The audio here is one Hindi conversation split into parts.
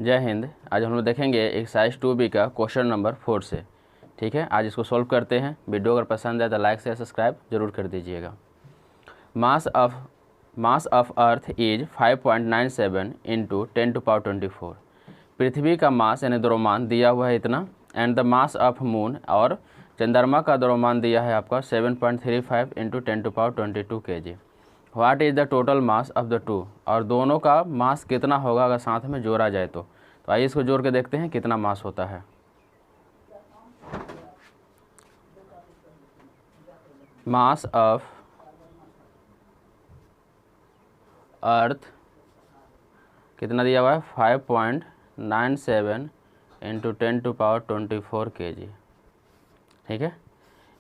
जय हिंद। आज हम लोग देखेंगे एक्सरसाइज 2B का क्वेश्चन नंबर 4 से। ठीक है, आज इसको सॉल्व करते हैं। वीडियो अगर पसंद आए तो लाइक शेयर सब्सक्राइब जरूर कर दीजिएगा। Mass of earth is 5.97 into 10⁻²4। पृथ्वी का मास यानी द्रव्यमान दिया हुआ है इतना, and the mass of moon और चंद्रमा का द्रव्यमान दिया है आपका 7.35 into 10⁻²2 kg। What is the total mass of the two, और दोनों का मास कितना होगा अगर साथ में जोड़ा जाए तो आइए इसको जोड़ के देखते हैं कितना मास होता है। मास ऑफ अर्थ कितना दिया हुआ है 5.97 इंटू 10⁻²4 kg। ठीक है,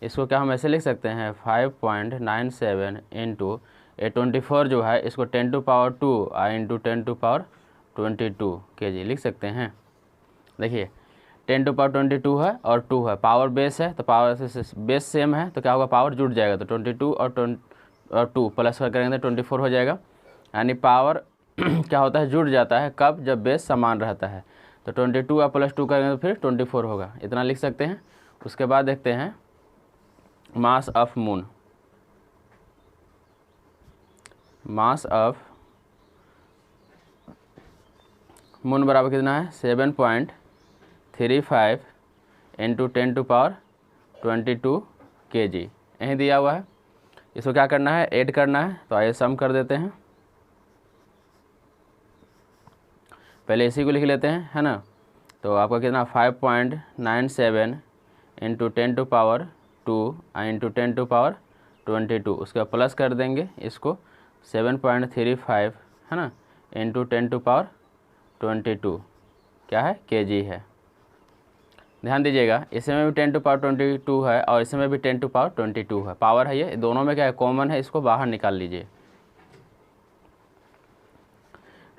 इसको क्या हम ऐसे लिख सकते हैं 5.97 इंटू 24 जो है इसको 10⁻² इंटू 10⁻22 kg लिख सकते हैं। देखिए 10⁻22 है और 2 है, पावर बेस है तो पावर से बेस सेम है तो क्या होगा, पावर जुड़ जाएगा तो 22 और 2 प्लस कर करेंगे तो 24 हो जाएगा। यानी पावर क्या होता है, जुड़ जाता है कब, जब बेस समान रहता है। तो 22 और प्लस 2 करेंगे तो फिर 24 होगा, इतना लिख सकते हैं। उसके बाद देखते हैं mass of moon. Mass of moon बराबर कितना है 7.35 इंटू 10⁻22 kg, यहीं दिया हुआ है। इसको क्या करना है, ऐड करना है। तो आइए सम कर देते हैं। पहले इसी को लिख लेते हैं, है ना। तो आपका कितना 5.97 इंटू 10⁻2 इंटू 10⁻22, उसका प्लस कर देंगे इसको 7.35 है ना इंटू 10⁻22 क्या है, kg है। ध्यान दीजिएगा, इसमें भी 10⁻22 है और इसमें भी 10⁻22 है, पावर है ये दोनों में क्या है, कॉमन है। इसको बाहर निकाल लीजिए,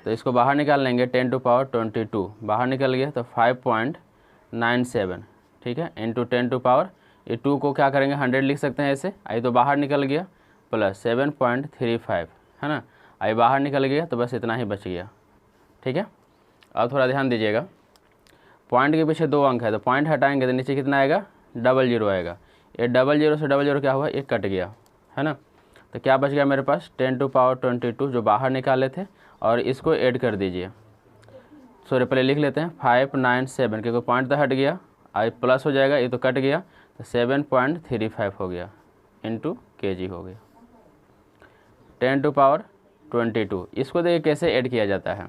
तो इसको बाहर निकाल लेंगे 10⁻22 बाहर निकल गया तो 5.97 ठीक है इंटू 10⁻, ये 2 को क्या करेंगे 100 लिख सकते हैं ऐसे, आई तो बाहर निकल गया, प्लस 7.35 है ना, आई बाहर निकल गया तो बस इतना ही बच गया। ठीक है, अब थोड़ा ध्यान दीजिएगा, पॉइंट के पीछे 2 अंक है तो पॉइंट हटाएंगे तो नीचे कितना आएगा, 00 आएगा। ये 00 से 00 क्या हुआ, ये कट गया, है ना। तो क्या बच गया मेरे पास 10⁻22 जो बाहर निकाले थे, और इसको ऐड कर दीजिए। सॉरी पहले लिख लेते हैं 597 क्योंकि पॉइंट तो हट गया, आई प्लस हो जाएगा, ये तो कट गया तो 7.35 हो गया इंटू kg हो गया 10⁻22। इसको देखिए कैसे ऐड किया जाता है।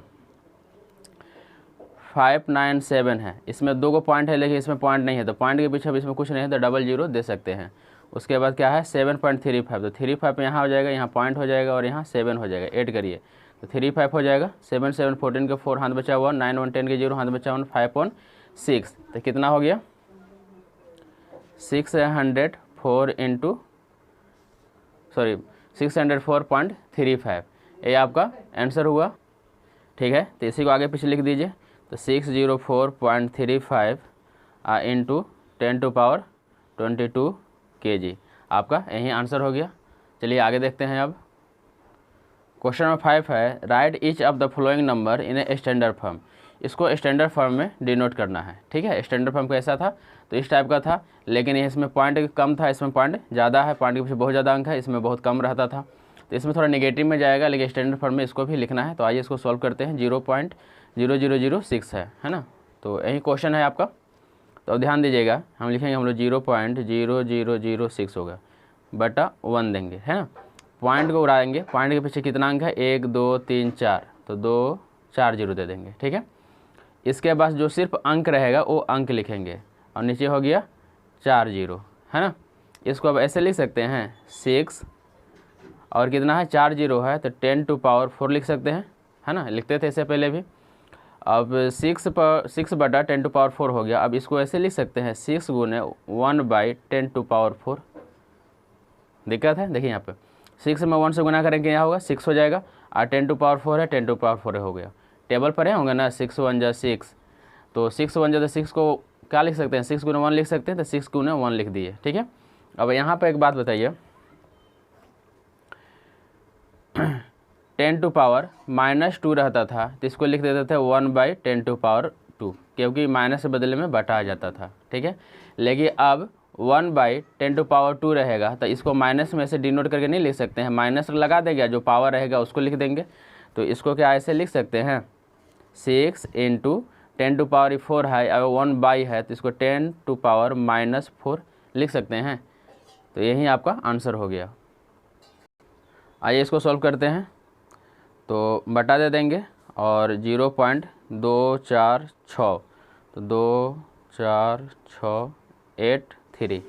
597 है, इसमें 2 को पॉइंट है लेकिन इसमें पॉइंट नहीं है तो पॉइंट के पीछे अब इसमें कुछ नहीं है तो 00 दे सकते हैं। उसके बाद क्या है 7.35 तो 35 यहाँ हो जाएगा, यहाँ पॉइंट हो जाएगा और यहाँ 7 हो जाएगा, ऐड करिए तो 35 हो जाएगा। 7 7 14 के 4 हाथ बचा हुआ, 9 1 10 के 0 हाथ बचा हुआ, 5 on 6 तो कितना हो गया 604 इंटू 604.35, ये आपका आंसर हुआ। ठीक है, तो इसी को आगे पीछे लिख दीजिए तो 604.35 इंटू 10⁻22 kg आपका यही आंसर हो गया। चलिए आगे देखते हैं। अब क्वेश्चन नंबर 5 है, right each of the following number in a standard form. इसको स्टैंडर्ड फॉर्म में डिनोट करना है। ठीक है, स्टैंडर्ड फॉर्म कैसा था तो इस टाइप का था, लेकिन इसमें पॉइंट कम था, इसमें पॉइंट ज़्यादा है, पॉइंट के पीछे बहुत ज़्यादा अंक है, इसमें बहुत कम रहता था तो इसमें थोड़ा नेगेटिव में जाएगा, लेकिन स्टैंडर्ड फॉर्म में इसको भी लिखना है। तो आइए इसको सॉल्व करते हैं। 0.0006 है ना, तो यही क्वेश्चन है आपका। तो ध्यान दीजिएगा, हम लिखेंगे हम लोग 0.0006 होगा बटा 1 देंगे, है ना। पॉइंट को उड़ाएंगे, पॉइंट के पीछे कितना अंक है 1 2 3 4 तो 2 4 0 दे देंगे। ठीक है, इसके बाद जो सिर्फ अंक रहेगा वो अंक लिखेंगे और नीचे हो गया 4 0, है ना। इसको अब ऐसे लिख सकते हैं 6 और कितना है 4 0 है तो 10⁻4 लिख सकते हैं, है ना, लिखते थे इससे पहले भी। अब 6 बटा 10⁻4 हो गया। अब इसको ऐसे लिख सकते हैं 6 गुने 1/10⁻4। दिक्कत है, देखिए यहाँ पे 6 में 1 से गुना करेंगे यहाँ होगा 6 हो जाएगा, और 10⁻4 है 10⁻4 हो गया। टेबल पर है होंगे ना 6 1 जा 6, तो 6 1 जा तो 6 को क्या लिख सकते हैं 6 गुना 1 लिख सकते हैं, तो 6 गुना 1 लिख दिए। ठीक है, अब यहाँ पर एक बात बताइए 10⁻⁻² रहता था तो इसको लिख देते थे 1/10⁻², क्योंकि माइनस के बदले में बटा आ जाता था, ठीक है। लेकिन अब 1/10⁻² रहेगा तो इसको माइनस में से डिनोट करके नहीं लिख सकते हैं, माइनस लगा देंगे, जो पावर रहेगा उसको लिख देंगे। तो इसको क्या ऐसे लिख सकते हैं, 6 × 10⁻4 है, अगर 1/, है तो इसको 10⁻⁻4 लिख सकते हैं। तो यही आपका आंसर हो गया। आइए इसको सॉल्व करते हैं। तो बटा दे देंगे और 0.246, तो 24683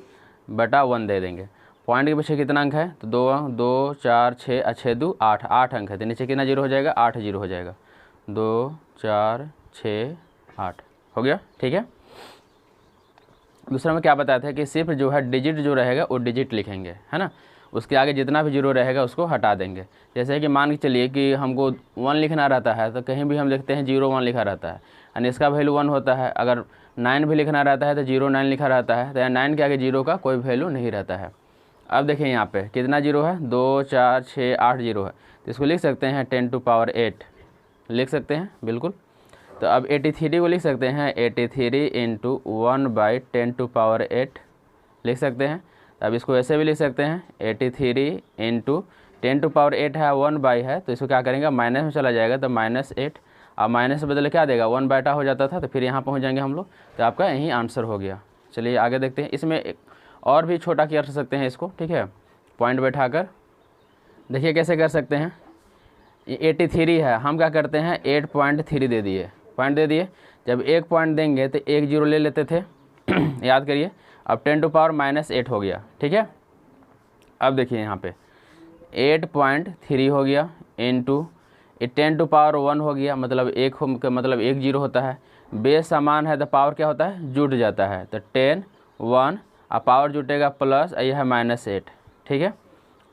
बटा 1 दे देंगे। पॉइंट के पीछे कितना अंक है, तो 2 4 6 6 2 8 8 अंक है, तो नीचे कितना जीरो हो जाएगा, 8 जीरो हो जाएगा। 2 4 6 8 हो गया, ठीक है। दूसरा में क्या बताया था कि सिर्फ जो है डिजिट जो रहेगा वो डिजिट लिखेंगे, है ना, उसके आगे जितना भी जीरो रहेगा उसको हटा देंगे। जैसे कि मान के चलिए कि हमको 1 लिखना रहता है तो कहीं भी हम लिखते हैं 0 1 लिखा रहता है, यानी इसका वैल्यू 1 होता है। अगर 9 भी लिखना रहता है तो 0 9 लिखा रहता है, तो यहाँ 9 के आगे 0 का कोई वैल्यू नहीं रहता है। अब देखिए यहाँ पे कितना जीरो है, 2 4 6 8 जीरो है, तो इसको लिख सकते हैं 10⁸ लिख सकते हैं, बिल्कुल। तो अब 83 को लिख सकते हैं 83 × 1/10⁸ लिख सकते हैं। अब इसको ऐसे भी लिख सकते हैं 83 × 10⁸ है, 1/, है, तो इसको क्या करेंगे, माइनस में चला जाएगा तो -8। अब माइनस से बदले क्या देगा, 1/, हो जाता था, तो फिर यहाँ पहुँच जाएंगे हम लोग। तो आपका यही आंसर हो गया। चलिए आगे देखते हैं। इसमें एक और भी छोटा कर सकते हैं इसको, ठीक है, पॉइंट बैठाकर। देखिए कैसे कर सकते हैं। 83 है, हम क्या करते हैं 8.3 दे दिए, पॉइंट दे दिए। जब एक पॉइंट देंगे तो एक जीरो ले लेते थे याद करिए। अब 10⁻−8 हो गया, ठीक है। अब देखिए यहाँ पे 8.3 हो गया इंटू 10⁻1 हो गया, मतलब एक जीरो होता है। बेस समान है तो पावर क्या होता है, जुट जाता है, तो 10 1 अब पावर जुटेगा प्लस, यह है -8, ठीक है।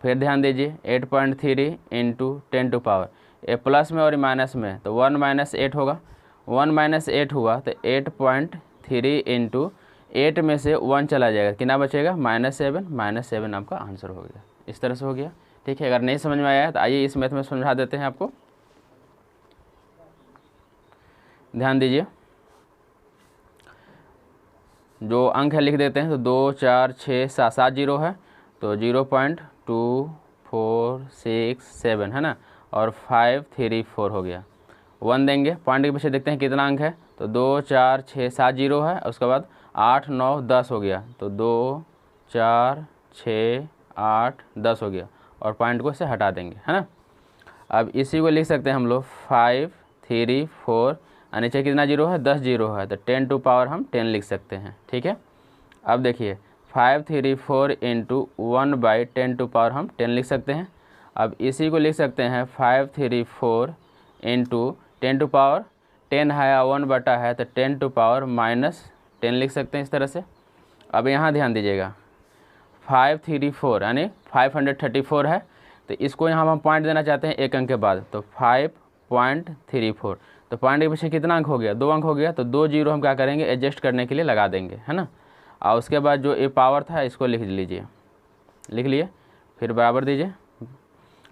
फिर ध्यान दीजिए 8.3 × 10⁻, ये प्लस में और माइनस में, तो 1 - 8 होगा, 1 - 8 हुआ तो 8.3 × 8 में से 1 चला जाएगा, कितना बचेगा, -7 आपका आंसर हो गया। इस तरह से हो गया, ठीक है। अगर नहीं समझ में आया तो आइए इस मैथ में समझा देते हैं आपको। ध्यान दीजिए, जो अंक है लिख देते हैं। तो 2 4 6 7 जीरो है, तो 0.2467 है ना, और 534 हो गया। 1 देंगे, पॉइंट के पीछे देखते हैं कितना अंक है, तो 2 4 6 7 जीरो है, उसके बाद 8 9 10 हो गया, तो 2 4 6 8 10 हो गया, और पॉइंट को से हटा देंगे, है ना। अब इसी को लिख सकते हैं हम लोग 534, और नीचे कितना जीरो है, 10 जीरो है, तो 10⁻ हम 10 लिख सकते हैं, ठीक है। अब देखिए 534 × 1/10⁻ हम 10 लिख सकते हैं। अब इसी को लिख सकते हैं 534 × 10⁻10 है या 1/, है तो 10⁻−10 लिख सकते हैं इस तरह से। अब यहाँ ध्यान दीजिएगा 534 यानी 534 है, तो इसको यहाँ हम पॉइंट देना चाहते हैं एक अंक के बाद, तो 5.34, तो पॉइंट के पीछे कितना अंक हो गया, 2 अंक हो गया, तो 2 जीरो हम क्या करेंगे एडजस्ट करने के लिए लगा देंगे, है ना। और उसके बाद जो ये पावर था इसको लिख लीजिए, लिख लिए, फिर बराबर दीजिए।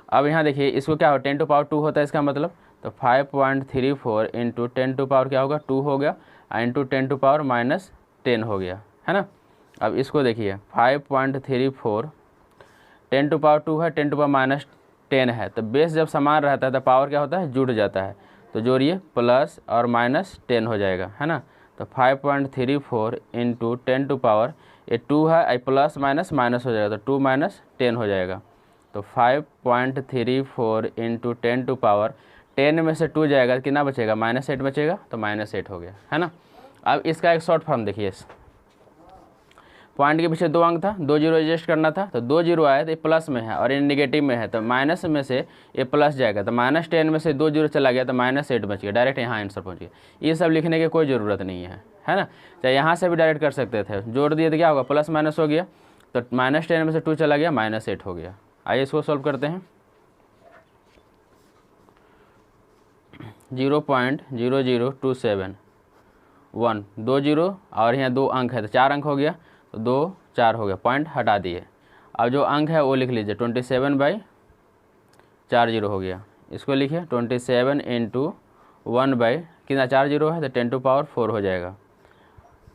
अब यहाँ देखिए इसको क्या हो, 10⁻2 होता है इसका मतलब, तो 5.34 × 10⁻ क्या होगा, 2 हो गया, इंटू 10⁻−10 हो गया, है ना। अब इसको देखिए 5.34 10⁻2 है, 10⁻−10 है, तो बेस जब समान रहता है तो पावर क्या होता है, जुड़ जाता है, तो जोड़िए प्लस और -10 हो जाएगा, है ना। तो 5.34 × 10⁻, ये 2 है, प्लस माइनस माइनस हो जाएगा, तो 2 - 10 हो जाएगा, तो 5.34 × 10⁻, 10 में से 2 जाएगा, कितना बचेगा, -8 बचेगा, तो -8 हो गया, है ना। अब इसका एक शॉर्ट फॉर्म देखिए, पॉइंट के पीछे 2 अंक था, 2 जीरो एडजस्ट करना था, तो 2 जीरो आया तो ये प्लस में है और ये नेगेटिव में है, तो माइनस में से ये प्लस जाएगा, तो -10 में से 2 जीरो चला गया तो -8 बच गया, डायरेक्ट यहाँ आंसर पहुँच गया। ये सब लिखने की कोई ज़रूरत नहीं है ना। चाहे यहाँ से भी डायरेक्ट कर सकते थे, जोड़ दिए तो क्या होगा, प्लस माइनस हो गया, तो -10 में से 2 चला गया, -8 हो गया। आइए इसको सॉल्व करते हैं। 0.0027 1 2 जीरो और यहाँ 2 अंक है, तो 4 अंक हो गया, तो 2 4 हो गया, पॉइंट हटा दिए। अब जो अंक है वो लिख लीजिए 27/40 हो गया, इसको लिखिए 27 इंटू 1 बाई कितना 4 जीरो है तो 10 टू पावर 4 हो जाएगा।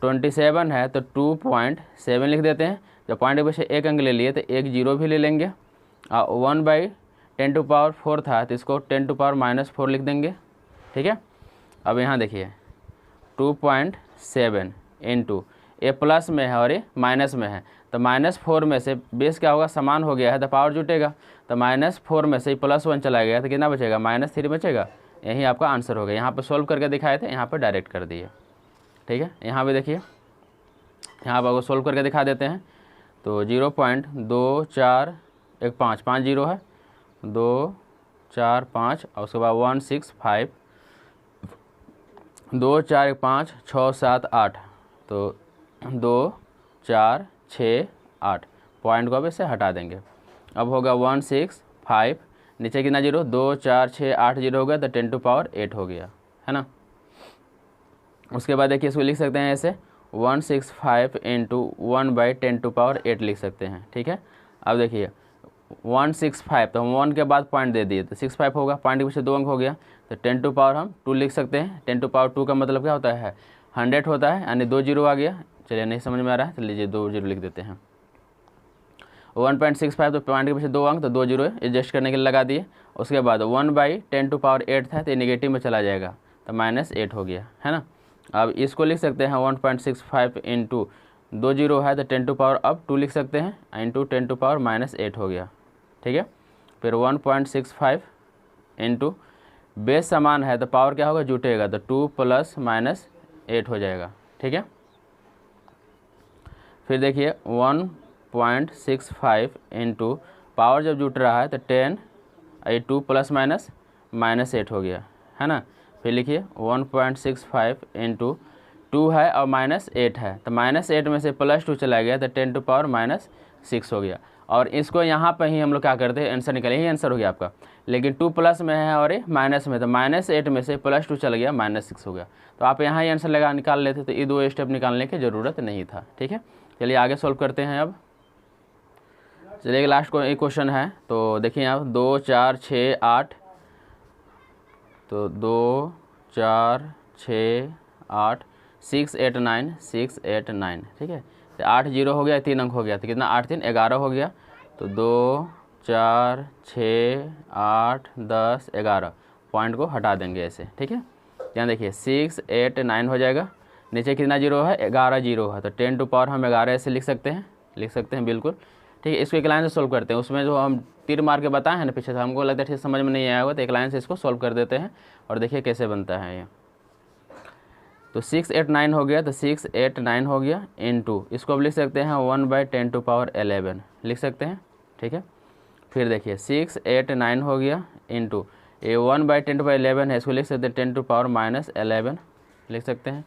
27 है तो 2.7 लिख देते हैं। जब पॉइंट के पीछे एक अंक ले लिए तो एक जीरो भी ले लेंगे और 1 बाई 10 टू पावर 4 था तो इसको 10 टू पावर -4 लिख देंगे। ठीक है, अब यहाँ देखिए 2.7 इंटू ए प्लस में है और ये माइनस में है तो -4 में से बेस क्या होगा समान हो गया है तो पावर जुटेगा। तो -4 में से +1 चला गया तो कितना बचेगा -3 बचेगा। यही आपका आंसर हो गया। यहाँ पे सोल्व करके दिखाए थे, यहाँ पे डायरेक्ट कर दिए। ठीक है, यहाँ पे देखिए, यहाँ पर आपको सोल्व करके दिखा देते हैं। तो 0.2415 5 जीरो है 2 4 5 और उसके बाद 165 2 4 1 5 6 7 8 तो 2 4 6 8 पॉइंट को अब इससे हटा देंगे। अब होगा 165 नीचे कितना जीरो 2 4 6 8 जीरो हो गया तो 10 टू पावर 8 हो गया है ना। उसके बाद देखिए इसको लिख सकते हैं ऐसे 165 इंटू 1 बाई 10 टू पावर 8 लिख सकते हैं। ठीक है, अब देखिए 165 तो हम 1 के बाद पॉइंट दे दिए तो 65 होगा, पॉइंट के पीछे 2 अंक हो गया तो 10 टू पावर हम 2 लिख सकते हैं। 10 टू पावर 2 का मतलब क्या होता है 100 होता है, यानी 2 जीरो आ गया। चलिए नहीं समझ में आ रहा है तो लीजिए 2 जीरो लिख देते हैं। 1.65 तो पॉइंट के पीछे 2 अंक तो 2 जीरो एडजस्ट करने के लिए लगा दिए। उसके बाद 1 बाई 10 टू पावर 8 था तो ये नेगेटिव में चला जाएगा तो -8 हो गया है ना। अब इसको लिख सकते हैं 1.65 इंटू 2 जीरो है तो 10 टू पावर अब 2 लिख सकते हैं इंटू 10 टू पावर -8 हो गया। ठीक है, फिर 1.65 इंटू बेस समान है तो पावर क्या होगा जुटेगा तो 2 + -8 हो जाएगा। ठीक है, फिर देखिए 1.65 इंटू पावर जब जुट रहा है तो 10 ये 2 ± -8 हो गया है ना। फिर लिखिए 1.65 इंटू 2 है और -8 है तो -8 में से +2 चला गया तो 10 टू पावर -6 हो गया। और इसको यहाँ पर ही हम लोग क्या करते हैं आंसर निकालें, यही आंसर हो गया आपका। लेकिन 2 प्लस में है और ये माइनस में तो -8 में से +2 चला गया -6 हो गया। तो आप यहाँ ही आंसर निकाल लेते तो ये 2 स्टेप निकालने की ज़रूरत नहीं था। ठीक है, चलिए आगे सॉल्व करते हैं। अब चलिए लास्ट को एक क्वेश्चन है तो देखिए आप 2 4 6 8 तो 2 4 6 8 6 8 9 6 8 9। ठीक है, तो 8 जीरो हो गया 3 अंक हो गया तो कितना 8 3 11 हो गया। तो 2 4 6 8 10 11 पॉइंट को हटा देंगे ऐसे। ठीक है, यहाँ देखिए 6 8 9 हो जाएगा। नीचे कितना जीरो है 11 जीरो है तो 10 टू पावर हम 11 ऐसे लिख सकते हैं बिल्कुल। ठीक है, इसको एक लाइन से सोल्व करते हैं। उसमें जो हम तीर मार के बताए हैं ना पीछे से, हमको लगता है ठीक समझ में नहीं आया होगा तो एक लाइन से इसको सोल्व कर देते हैं और देखिए कैसे बनता है ये। तो 6 8 9 हो गया तो 6 8 9 हो गया इंटू इसको अब लिख सकते हैं 1 बाई 10 टू पावर 11 लिख सकते हैं। ठीक है, फिर देखिए 6 8 9 हो गया इंटू ये 1 बाई 10 टू पावर 11 है, इसको लिख सकते हैं 10 टू पावर -11 लिख सकते हैं।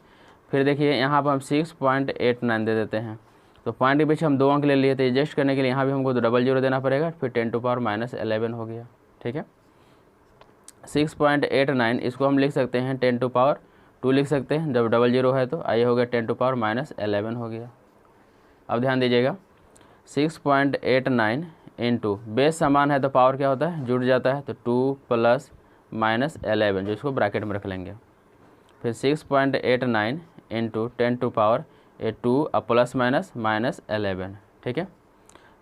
फिर देखिए यहाँ पर हम 6.89 दे देते हैं। तो पॉइंट के पीछे हम 2 अंक ले लिए तो एडजस्ट करने के लिए यहाँ भी हमको तो डबल जीरो देना पड़ेगा। फिर 10 टू पावर -11 हो गया। ठीक है, 6.89 इसको हम लिख सकते हैं 10 टू पावर 2 लिख सकते हैं, जब डबल जीरो है तो आइए हो गया 10 टू पावर -11 हो गया। अब ध्यान दीजिएगा 6.89 इंटू बेस समान है तो पावर क्या होता है जुड़ जाता है तो 2 + -11 जो इसको ब्रैकेट में रख लेंगे। फिर 6.89 इंटू 10 टू पावर 2 +- 11। ठीक है,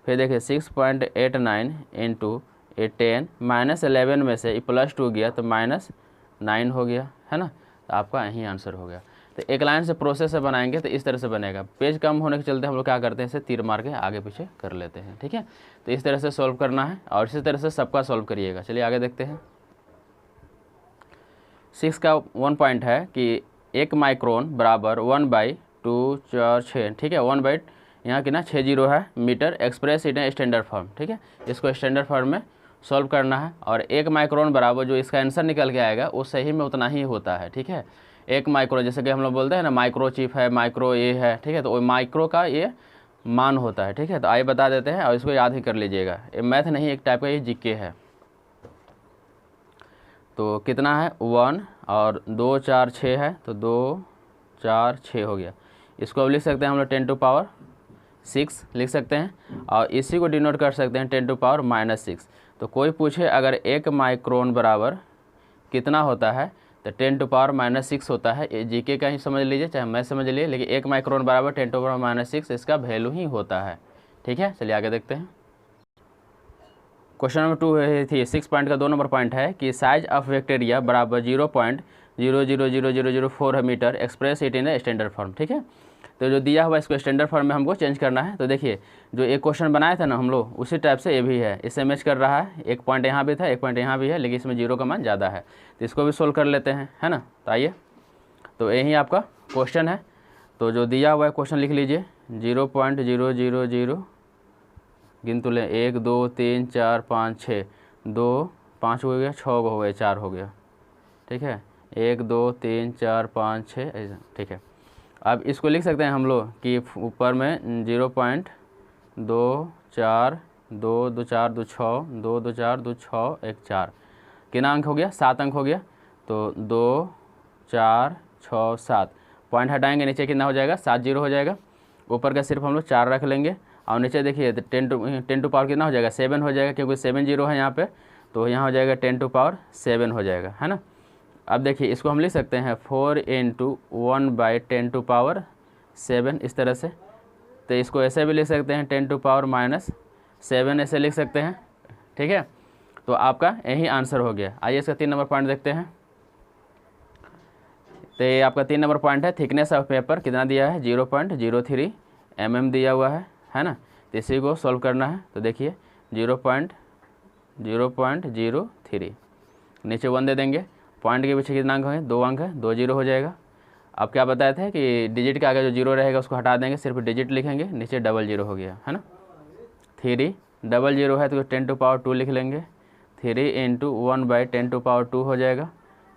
फिर देखिए 6.89 इंटू 10 -11 में से +2 गया तो -9 हो गया है ना। तो आपका यही आंसर हो गया। तो एक लाइन से प्रोसेस से बनाएंगे तो इस तरह से बनेगा। पेज कम होने के चलते हम लोग क्या करते हैं इसे तीर मार के आगे पीछे कर लेते हैं। ठीक है, तो इस तरह से सॉल्व करना है और इसी तरह से सबका सॉल्व करिएगा। चलिए आगे देखते हैं। 6 का 1 पॉइंट है कि 1 माइक्रोन बराबर 1 बाई 2 4 6। ठीक है, 1 बाई यहाँ कितना 6 जीरो है metre express in standard form. ठीक है, इसको स्टैंडर्ड फॉर्म में सॉल्व करना है और 1 माइक्रोन बराबर जो इसका आंसर निकल के आएगा वो सही में उतना ही होता है। ठीक है, 1 माइक्रो जैसे कि हम लोग बोलते हैं ना माइक्रो चिप है, माइक्रो ये है। ठीक है, तो वो माइक्रो का ये मान होता है। ठीक है, तो आइए बता देते हैं और इसको याद ही कर लीजिएगा। ये मैथ नहीं एक टाइप का ये जीके है। तो कितना है 1 और 2 4 6 है तो 2 4 6 हो गया। इसको अब लिख सकते हैं हम लोग 10 टू पावर 6 लिख सकते हैं और इसी को डिनोट कर सकते हैं 10 टू पावर -6। तो कोई पूछे अगर 1 माइक्रोन बराबर कितना होता है, तो 10⁻⁻6 होता है। ये जीके का ही समझ लीजिए, चाहे मैं समझ लीजिए, लेकिन 1 माइक्रोन बराबर 10⁻⁻6 इसका वैल्यू ही होता है। ठीक है, चलिए आगे देखते हैं। क्वेश्चन नंबर 2 थी 6 पॉइंट का 2 नंबर पॉइंट है कि साइज ऑफ बैक्टीरिया बराबर 0.00004 metre, express it in standard form. ठीक है, तो जो दिया हुआ इसको स्टैंडर्ड फॉर्म में हमको चेंज करना है। तो देखिए जो एक क्वेश्चन बनाया था ना हम लोग, उसी टाइप से ये भी है, इससे मैच कर रहा है। एक पॉइंट यहाँ भी था, एक पॉइंट यहाँ भी है, लेकिन इसमें 0 का मान ज़्यादा है, तो इसको भी सोल्व कर लेते हैं, है ना। तो आइए, तो यही आपका क्वेश्चन है। तो जो दिया हुआ है क्वेश्चन लिख लीजिए, 0.000 गिन तो लें, 1 2 3 4 5 6, 2 5 हो गया, 6 हो गया, 4 हो गया। ठीक है, 1 2 3 4 5 6 ऐसा। ठीक है, अब इसको लिख सकते हैं हम लोग कि ऊपर में 0.24 2 2 4 2 6 2 2 4 2 6 1 4, कितना अंक हो गया, 7 अंक हो गया। तो 2 4 6 7, पॉइंट हटाएंगे, नीचे कितना हो जाएगा, 7 0 हो जाएगा। ऊपर का सिर्फ हम लोग 4 रख लेंगे, और नीचे देखिए 10 टू पावर कितना हो जाएगा, 7 हो जाएगा, क्योंकि 7 0 है यहाँ पे, तो यहाँ हो जाएगा 10 टू पावर 7 हो जाएगा, है ना। अब देखिए इसको हम लिख सकते हैं 4 × 1/10 टू पावर 7 इस तरह से। तो इसको ऐसे भी लिख सकते हैं 10 टू पावर -7 ऐसे लिख सकते हैं। ठीक है, तो आपका यही आंसर हो गया। आइए इसका 3 नंबर पॉइंट देखते हैं। तो ये आपका 3 नंबर पॉइंट है, थिकनेस ऑफ पेपर कितना दिया है, 0.03 mm दिया हुआ है ना। तो इसी को सॉल्व करना है। तो देखिए 0.03, नीचे 1 दे देंगे, पॉइंट के पीछे कितना अंक है, 2 अंक है, 2 0 हो जाएगा। अब क्या बताए थे कि डिजिट के आगे जो 0 रहेगा उसको हटा देंगे, सिर्फ डिजिट लिखेंगे, नीचे 00 हो गया, है ना। 3 00 है तो 10 टू पावर 2 लिख लेंगे, 3 × 1/10 टू पावर 2 हो जाएगा।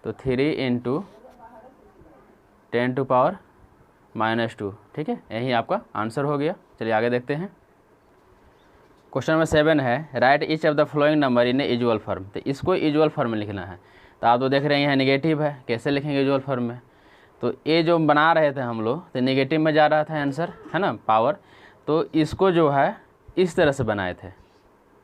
तो 3 × 10 टू पावर -2। ठीक है, यही आपका आंसर हो गया। चलिए आगे देखते हैं। क्वेश्चन नंबर 7 है, right each of the following number in usual form. तो इसको यूजुअल फॉर्म में लिखना है। तो आप तो देख रहे हैं यहाँ नेगेटिव है, कैसे लिखेंगे यूजुअल फॉर्म में। तो ये जो बना रहे थे हम लोग, तो नेगेटिव में जा रहा था आंसर, है ना, पावर। तो इसको जो है इस तरह से बनाए थे,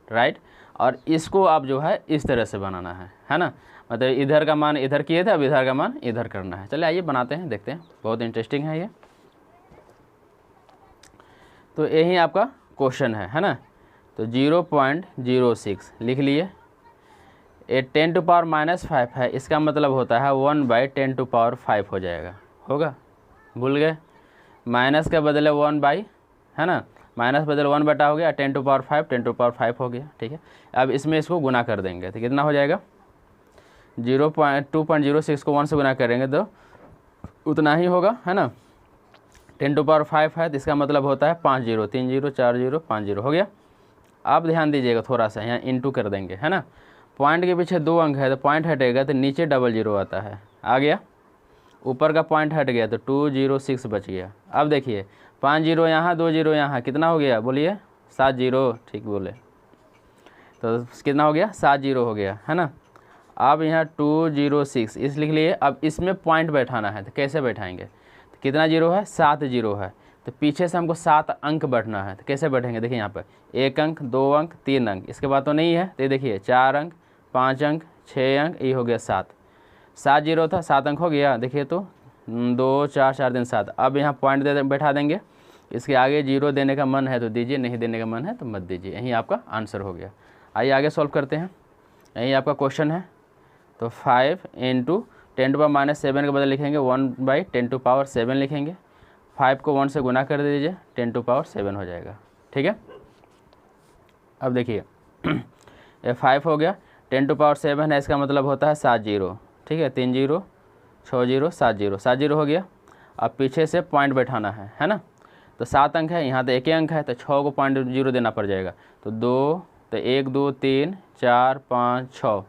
राइट, और इसको आप जो है इस तरह से बनाना है ना। मतलब इधर का मान इधर किए थे, अब इधर का मान इधर करना है। चलिए आइए बनाते हैं, देखते हैं, बहुत इंटरेस्टिंग है ये। तो यही आपका क्वेश्चन है ना। तो 0.06 लिख लिए। ये 10 टू पावर -5 है, इसका मतलब होता है 1/10 टू पावर 5 हो जाएगा, होगा, भूल गए, माइनस के बदले 1/, है ना, माइनस बदले 1 बटा हो गया, 10 टू पावर 5 10 टू पावर 5 हो गया। ठीक है, अब इसमें इसको गुना कर देंगे तो कितना हो जाएगा, 2.06 को 1 से गुना करेंगे तो उतना ही होगा, है ना। 10 टू पावर 5 है तो इसका मतलब होता है 5 0 3 0 4 0 5 0 हो गया। आप ध्यान दीजिएगा थोड़ा सा, यहाँ इंटू कर देंगे, है ना। पॉइंट के पीछे 2 अंक है तो पॉइंट हटेगा तो नीचे 00 आता है, आ गया। ऊपर का पॉइंट हट गया तो 206 बच गया। अब देखिए 5 0 यहाँ, 2 0 यहाँ, कितना हो गया बोलिए, 7 0, ठीक बोले, तो कितना हो गया, 7 0 हो गया, है ना। अब यहाँ 206 इस लिख लिए। अब इसमें पॉइंट बैठाना है तो कैसे बैठाएंगे, तो कितना 0 है, 7 0 है, तो पीछे से हमको 7 अंक बैठना है। तो कैसे बैठेंगे, देखिए यहाँ पर 1 अंक 2 अंक 3 अंक, इसके बाद तो नहीं है, तो ये देखिए 4 अंक 5 अंक 6 अंक, ये हो गया 7 0 था, 7 अंक हो गया। देखिए तो 2 4 4 3 7। अब यहाँ पॉइंट दे बैठा देंगे, इसके आगे 0 देने का मन है तो दीजिए, नहीं देने का मन है तो मत दीजिए। यही आपका आंसर हो गया। आइए आगे सॉल्व करते हैं। यही आपका क्वेश्चन है। तो 5 × 10 टू पावर -7 के बदले लिखेंगे 1/10 टू पावर 7 लिखेंगे। 5 को 1 से गुना कर दीजिए, 10 टू पावर 7 हो जाएगा। ठीक है, अब देखिए ये 5 हो गया, 10 टू पावर 7 है, इसका मतलब होता है 7 0। ठीक है, 3 0 6 0 7 0, 7 0 हो गया। अब पीछे से पॉइंट बैठाना है ना। तो 7 अंक है, यहाँ तो एक ही अंक है, तो 6 को 0.0 देना पड़ जाएगा। तो 2, तो 1 2 3 4 5 6,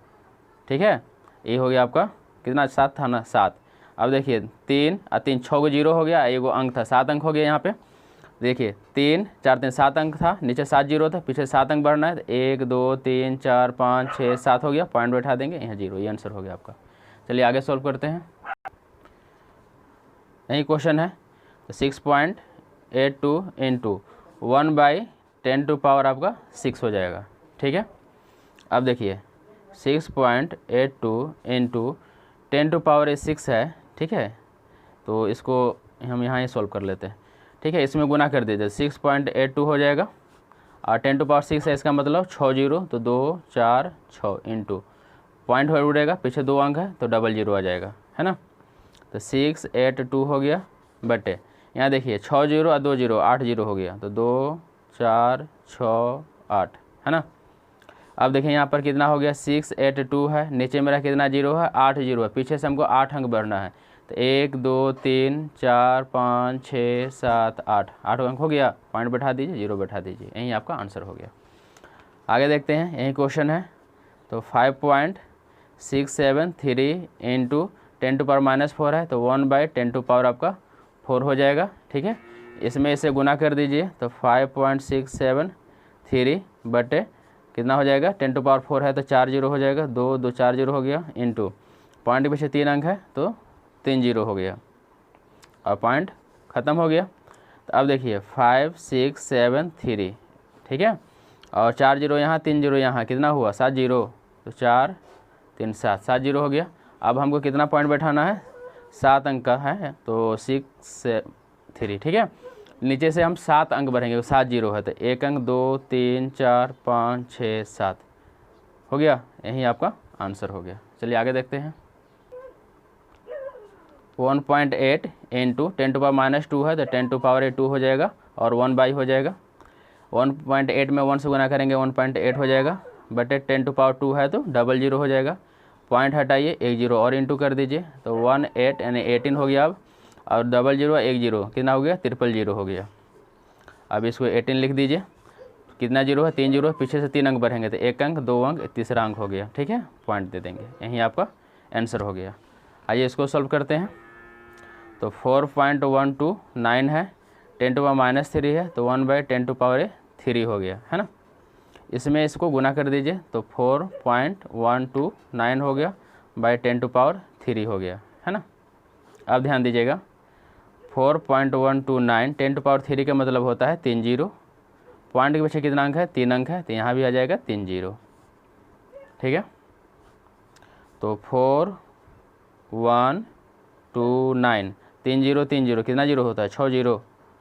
ठीक है, ये हो गया आपका कितना, 7 था ना, 7। अब देखिए 3 और 3 6 को 0 हो गया, एगो अंक था, 7 अंक हो गया यहाँ पे। देखिए 3 4 3 7 अंक था, नीचे 7 0 था, पीछे 7 अंक बढ़ना है, तो 1 2 3 4 5 6 7 हो गया, पॉइंट बैठा देंगे, यहाँ 0, ये आंसर हो गया आपका। चलिए आगे सॉल्व करते हैं। यही क्वेश्चन है। तो 6.82 × 1/10 टू पावर आपका 6 हो जाएगा। ठीक है, अब देखिए 6.82 इंटू 10⁻6 है, ठीक है। तो इसको हम यहाँ ही सॉल्व कर लेते हैं, ठीक है। इसमें गुना कर दीजिए, 6.82 हो जाएगा और 10⁻6 है, इसका मतलब 6 जीरो, तो 2 4 6 इंटू पॉइंट हो उड़ेगा, पीछे 2 अंक है तो डबल जीरो आ जाएगा, है ना। तो 682 हो गया बटे, यहाँ देखिए 6 जीरो और 2 जीरो 8 जीरो हो गया, तो 2 4 6 8, है ना। अब देखिए यहाँ पर कितना हो गया, 682 है, नीचे मेरा कितना जीरो है, 8 जीरो है, पीछे से हमको 8 अंक बढ़ना है। तो 1 2 3 4 5 6 7 8 अंक हो गया, पॉइंट बैठा दीजिए, जीरो बैठा दीजिए, यही आपका आंसर हो गया। आगे देखते हैं, यही क्वेश्चन है। तो 5.673 इंटू 10⁻⁻4 है, तो 1/10 आपका 4 हो जाएगा, ठीक है। इसमें इसे गुना कर दीजिए, तो 5.673 बटे कितना हो जाएगा, 10⁻4 है तो 4 जीरो हो जाएगा, 2 2 4 जीरो हो गया, इंटू पॉइंट के पीछे 3 अंक है तो 3 जीरो हो गया और पॉइंट ख़त्म हो गया। तो अब देखिए 5673, ठीक है, और 4 जीरो यहाँ 3 जीरो यहाँ, कितना हुआ 7 जीरो, तो 4 3 7 7 जीरो हो गया। अब हमको कितना पॉइंट बैठाना है, 7 अंक का है तो 6 3, ठीक है। नीचे से हम 7 अंक भरेंगे, 7 जीरो है तो 1 अंक, 2 3 4 5 6 7 हो गया, यही आपका आंसर हो गया। चलिए आगे देखते हैं। 1.8 इंटू 10⁻2 है तो 10⁻2 हो जाएगा और 1 हो जाएगा। 1.8 में 1 से गुना करेंगे 1.8 हो जाएगा, बटे 10⁻2 है तो डबल जीरो हो जाएगा, पॉइंट हटाइए 1 जीरो और इंटू कर दीजिए, तो 18 यानी 18 हो गया अब, और डबल जीरो 1 जीरो कितना हो गया, 300 हो गया। अब इसको 18 लिख दीजिए, कितना जीरो है, 3 जीरो, पीछे से 3 अंक बढ़ेंगे तो 1 अंक 2 अंक तीसरा अंक हो गया, ठीक है, पॉइंट दे देंगे, यही आपका आंसर हो गया। आइए इसको सॉल्व करते हैं। तो 4.129 है, 10⁻³ है तो 1/10⁻³ हो गया, है ना। इसमें इसको गुना कर दीजिए, तो 4.129 हो गया बाई 10⁻³ हो गया, है ना। अब ध्यान दीजिएगा, 4.129 10⁻³ का मतलब होता है 3 जीरो, पॉइंट के पीछे कितना अंक है, 3 अंक है, तो यहाँ भी आ जाएगा 3 जीरो, ठीक है। तो 4.129 3 जीरो कितना जीरो होता है, 6 जीरो,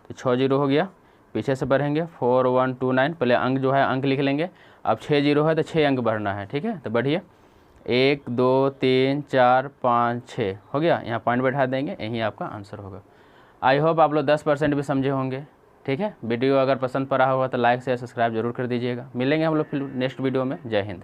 तो 6 जीरो हो गया, पीछे से बढ़ेंगे 4.129, पहले अंक जो है अंक लिख लेंगे। अब 6 जीरो है तो 6 अंक बढ़ना है, ठीक है, तो बढ़िए 1 2 3 4 5 6 हो गया, यहाँ पॉइंट बैठा देंगे, यही आपका आंसर होगा। आई होप आप लोग 10% भी समझे होंगे, ठीक है। वीडियो अगर पसंद पड़ा होगा तो लाइक शेयर सब्सक्राइब जरूर कर दीजिएगा। मिलेंगे हम लोग फिर नेक्स्ट वीडियो में। जय हिंद।